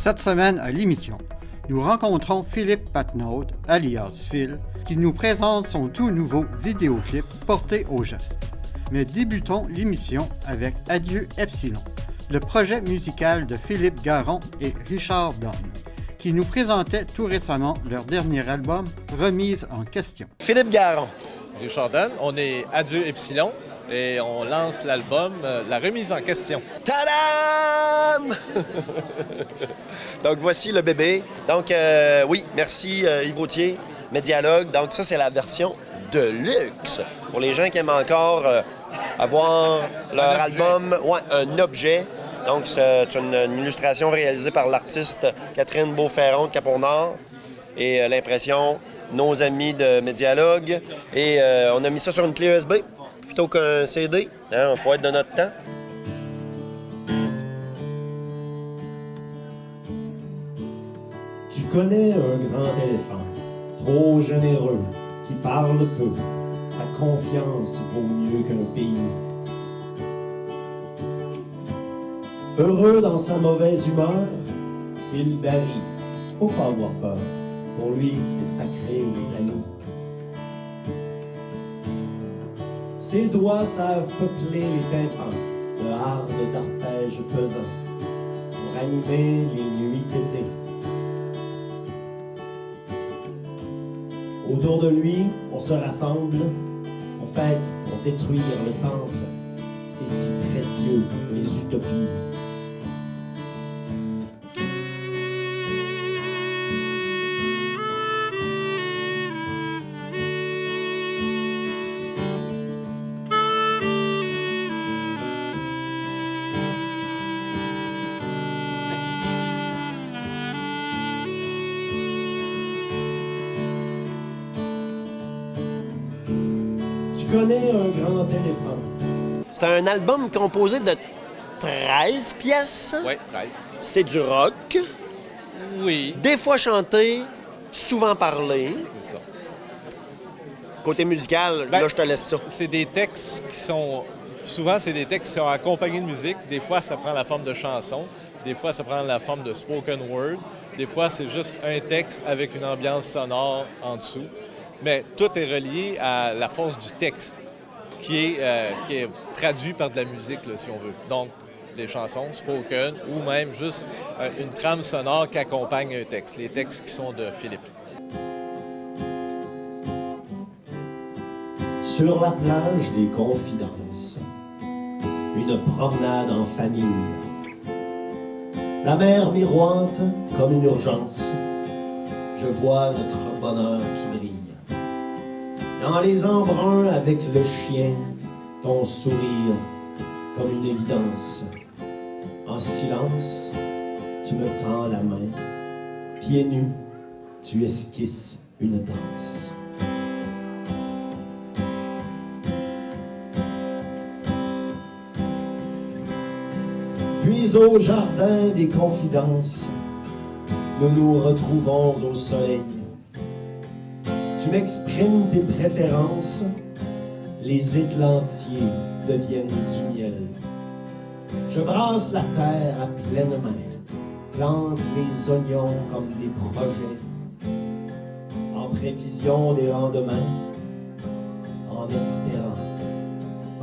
Cette semaine à l'émission, nous rencontrons Philippe Patnaud, alias Phil, qui nous présente son tout nouveau vidéoclip Porté au geste. Mais débutons l'émission avec Adieu Epsilon, le projet musical de Philippe Garon et Richard Donne, qui nous présentaient tout récemment leur dernier album, Remise en question. Philippe Garon. Richard Donne, on est Adieu Epsilon et on lance l'album La remise en question. Tadam! Donc, voici le bébé. Donc, oui, merci Yves Vautier, Médialogue. Donc, ça, c'est la version de luxe. Pour les gens qui aiment encore avoir leur album, ouais, un objet. Donc, c'est une illustration réalisée par l'artiste Catherine Beauferron de Cap-au-Nord et l'impression Nos amis de Médialogue. Et on a mis ça sur une clé USB plutôt qu'un CD. Il faut être de notre temps. Tu connais un grand éléphant, trop généreux, qui parle peu. Sa confiance vaut mieux qu'un pays. Heureux dans sa mauvaise humeur, s'il barille, faut pas avoir peur. Pour lui, c'est sacré, les amis. Ses doigts savent peupler les tympans de hardes d'arpèges pesants pour animer les nuits d'été. Autour de lui, on se rassemble, on fête pour détruire le temple. C'est si précieux, les utopies. Tu connais un grand éléphant. C'est un album composé de 13 pièces. Oui, 13. C'est du rock, Oui, des fois chanté, souvent parlé. c'est ça. Côté musical, Ben, là, je te laisse ça. C'est des textes qui sont... Souvent, c'est des textes qui sont accompagnés de musique. Des fois, ça prend la forme de chanson. Des fois, ça prend la forme de spoken word. Des fois, c'est juste un texte avec une ambiance sonore en dessous. Mais tout est relié à la force du texte qui est traduit par de la musique, là, si on veut. Donc, des chansons, spoken, ou même juste une trame sonore qui accompagne un texte. Les textes qui sont de Philippe. Sur la plage des confidences, une promenade en famille. La mer miroite comme une urgence. Je vois notre bonheur qui brille. Dans les embruns avec le chien, ton sourire comme une évidence. En silence, tu me tends la main. Pieds nus, tu esquisses une danse. Puis au jardin des confidences, nous nous retrouvons au soleil. Tu m'exprimes tes préférences, les éclantiers deviennent du miel. Je brasse la terre à pleine main, plante les oignons comme des projets, en prévision des lendemains, en espérant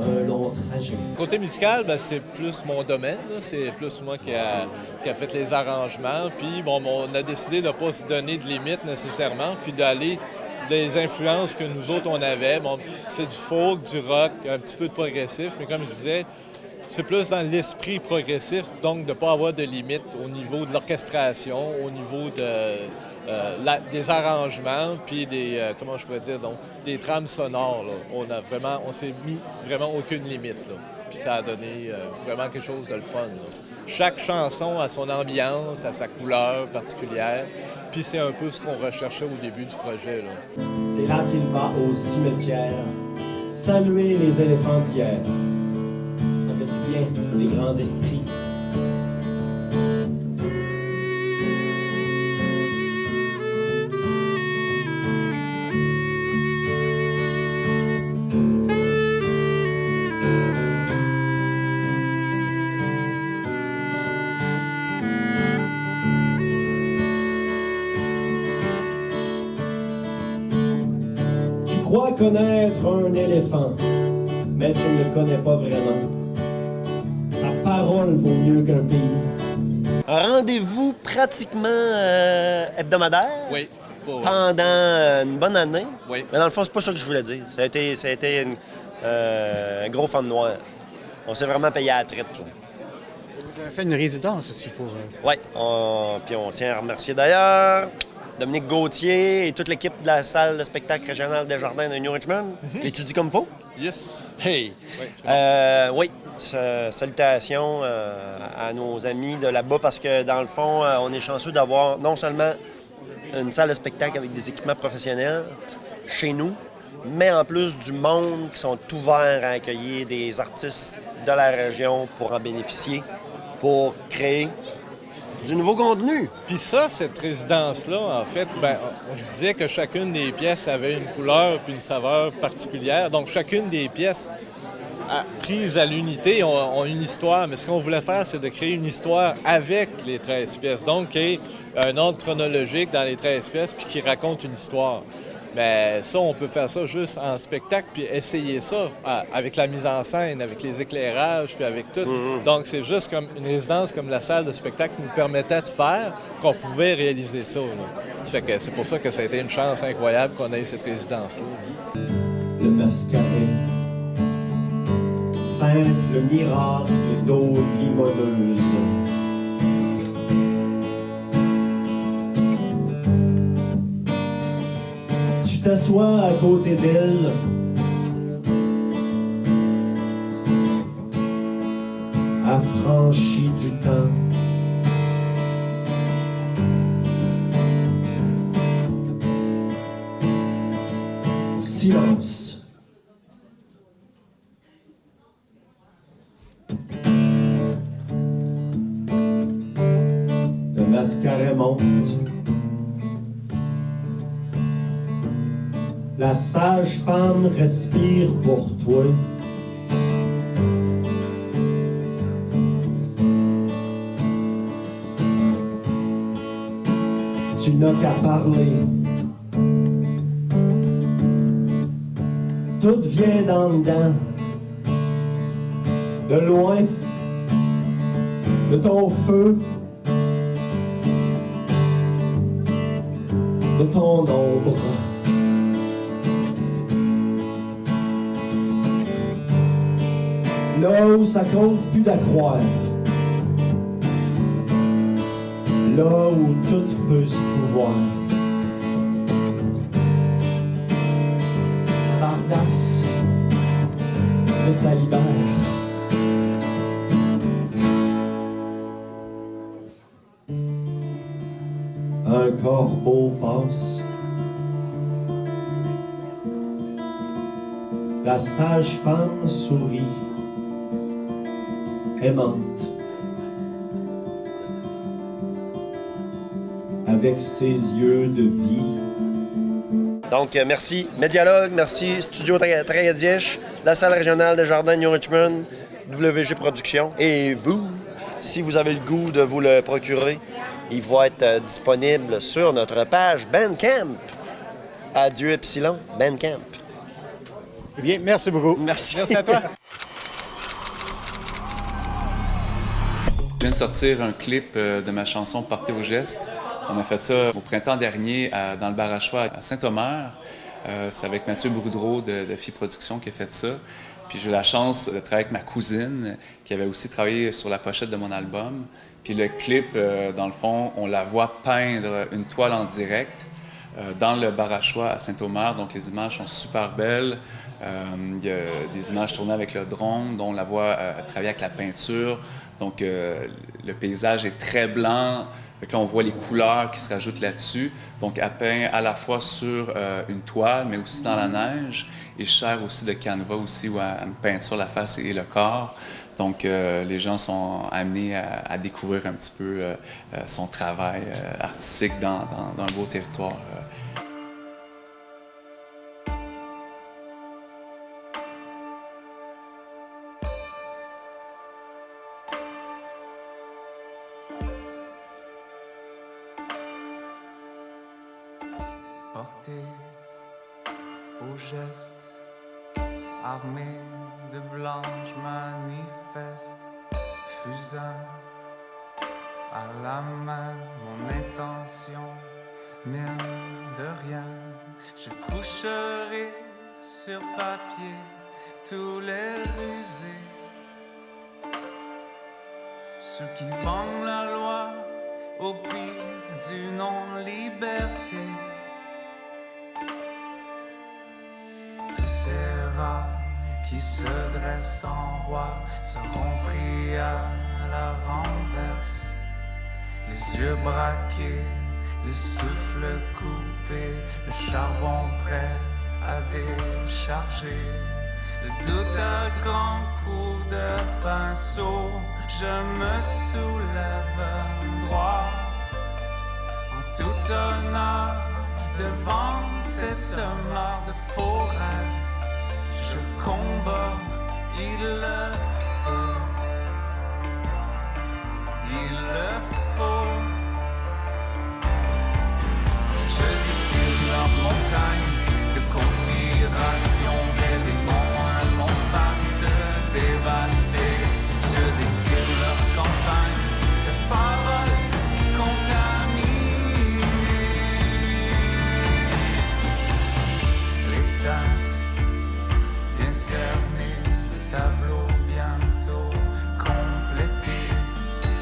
un long trajet. Côté musical, ben, c'est plus mon domaine. Là. C'est plus moi qui a fait les arrangements. Puis, bon, on a décidé de ne pas se donner de limites nécessairement, puis d'aller des influences que nous autres, on avait. Bon, c'est du folk, du rock, un petit peu de progressif, mais comme je disais, c'est plus dans l'esprit progressif, donc de ne pas avoir de limites au niveau de l'orchestration, au niveau des arrangements, puis des, comment je pourrais dire, donc, des trames sonores. Là. On s'est mis vraiment aucune limite. Là. Puis ça a donné vraiment quelque chose de le fun. Là. Chaque chanson a son ambiance, a sa couleur particulière. Puis c'est un peu ce qu'on recherchait au début du projet. Là. C'est là qu'il va au cimetière, saluer les éléphants d'hier. Ça fait du bien pour les grands esprits. crois connaître un éléphant, mais tu ne le connais pas vraiment. Sa parole vaut mieux qu'un pays. Un rendez-vous pratiquement hebdomadaire. Oui. Pendant une bonne année. Oui. Mais dans le fond, c'est pas ça que je voulais dire. Ça a été un gros fan noir. On s'est vraiment payé à la traite. Là. Vous avez fait une résidence aussi pour... Oui. Puis on tient à remercier d'ailleurs Dominique Gauthier et toute l'équipe de la salle de spectacle régionale des Jardins de New Richmond. L'étudie comme il faut. Yes. Hey! Oui, c'est bon. Oui, salutations à nos amis de là-bas parce que, dans le fond, on est chanceux d'avoir non seulement une salle de spectacle avec des équipements professionnels chez nous, mais en plus du monde qui sont ouverts à accueillir des artistes de la région pour en bénéficier, pour créer du nouveau contenu. Puis ça, cette résidence-là, en fait, je disais que chacune des pièces avait une couleur puis une saveur particulière. Donc, chacune des pièces prises à l'unité ont une histoire. Mais ce qu'on voulait faire, c'est de créer une histoire avec les 13 pièces. Donc, qu'il y ait un ordre chronologique dans les 13 pièces puis qui raconte une histoire. Mais ça, on peut faire ça juste en spectacle puis essayer ça avec la mise en scène, avec les éclairages puis avec tout. Donc, c'est juste comme une résidence comme la salle de spectacle nous permettait de faire qu'on pouvait réaliser ça. Là. Ça fait que c'est pour ça que ça a été une chance incroyable qu'on ait cette résidence-là. Le mascaret, simple miracle d'eau limoneuse. Tu t'assois à côté d'elle, affranchi du temps. Silence. Le mascaret monte. La sage-femme respire pour toi. Tu n'as qu'à parler. Tout vient d'en dedans. De loin. De ton feu. De ton ombre. Là où ça compte plus d'à croire. Là où tout peut se pouvoir. Ça bardasse, mais ça libère. Un corbeau passe. La sage-femme sourit. Aimante, avec ses yeux de vie. Donc, merci Médialogue, merci Studio Tragédièche, la salle régionale de Jardin de New Richmond, WG Productions. Et vous, si vous avez le goût de vous le procurer, il va être disponible sur notre page Bandcamp. Adieu Epsilon, Bandcamp. Eh bien, merci beaucoup. Merci. Merci à toi. Je viens de sortir un clip de ma chanson « Partez vos gestes ». On a fait ça au printemps dernier dans le Barachois à Saint-Omer. C'est avec Mathieu Boudreau de FI Productions qui a fait ça. Puis j'ai eu la chance de travailler avec ma cousine qui avait aussi travaillé sur la pochette de mon album. Puis le clip, dans le fond, on la voit peindre une toile en direct dans le Barachois à Saint-Omer. Donc les images sont super belles. Il y a des images tournées avec le drone, dont on la voit travailler avec la peinture. Donc, le paysage est très blanc. Fait que là, on voit les couleurs qui se rajoutent là-dessus. Donc, elle peint à la fois sur une toile, mais aussi dans la neige. Et je sers aussi de canevas aussi, où elle me peinture la face et le corps. Donc, les gens sont amenés à découvrir un petit peu son travail artistique dans un beau territoire. au geste, armé de blanches manifestes, fusain à la main, mon intention, mine de rien, je coucherai sur papier tous les rusés, ceux qui vendent la loi au prix du non-liberté. Tous ces rats qui se dressent en roi seront pris à la renverse. Les yeux braqués, le souffle coupé, le charbon prêt à décharger. Le doute à grands coups de pinceau, je me soulève droit. En tout honneur, devant ces semeurs de faux rêves, je combats, il le faut. Il le faut. Je dessine leur montagne de conspiration, des démons, un monde vaste, dévasté. Je dessine leur campagne de paroles contaminées. Les teintes bien cernées, le tableau bientôt complété.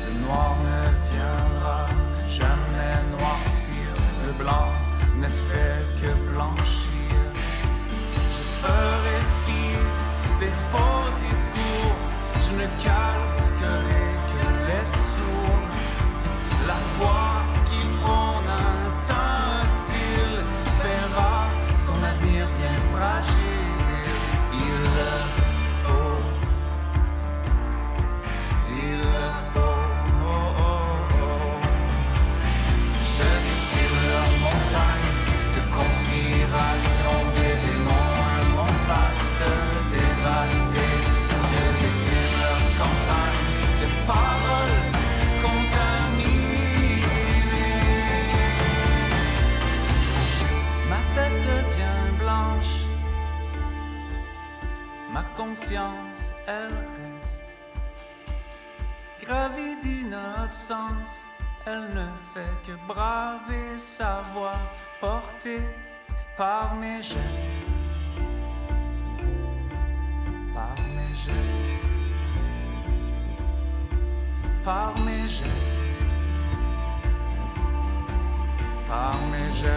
Le noir ne viendra jamais noircir, le blanc ne fait que blanchir. Je ferai fi des faux discours, je ne calquerai que les sourds. La foi qui prône un temps hostile verra son avenir bien fragile. Il le faut, il le faut. Je dessine leur montagne de conspiration, des démons, un monde vaste, dévasté. Je dessine leur campagne de paroles contaminées. Ma tête devient blanche, ma conscience, elle reste gravie d'innocence. Elle ne fait que braver sa voix, portée par mes gestes, par mes gestes, par mes gestes, par mes gestes.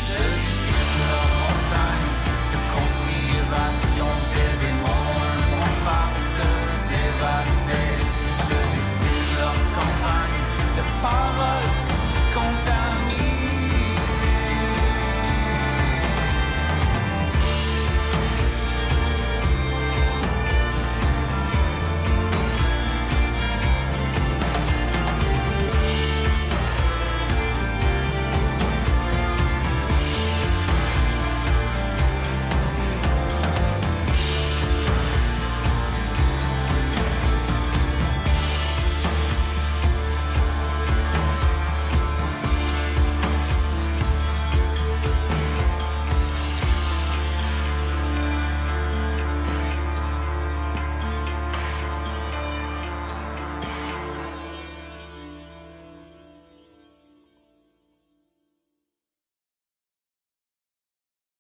Je dessine leur montagne de conspiration, des démons, un monde vaste, dévasté. Je dessine leur campagne de paroles contaminées.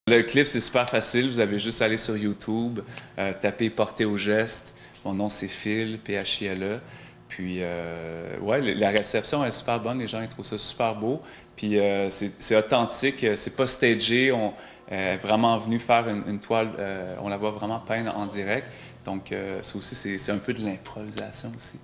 Le clip, c'est super facile. Vous avez juste à aller sur YouTube, taper « Porter au geste ». Mon nom, c'est Phil, P-H-I-L-E. Puis, ouais, la réception est super bonne. Les gens, ils trouvent ça super beau. Puis, c'est authentique. C'est pas stagé. On est vraiment venu faire une toile. On la voit vraiment peindre en direct. Donc, ça aussi, c'est un peu de l'improvisation aussi.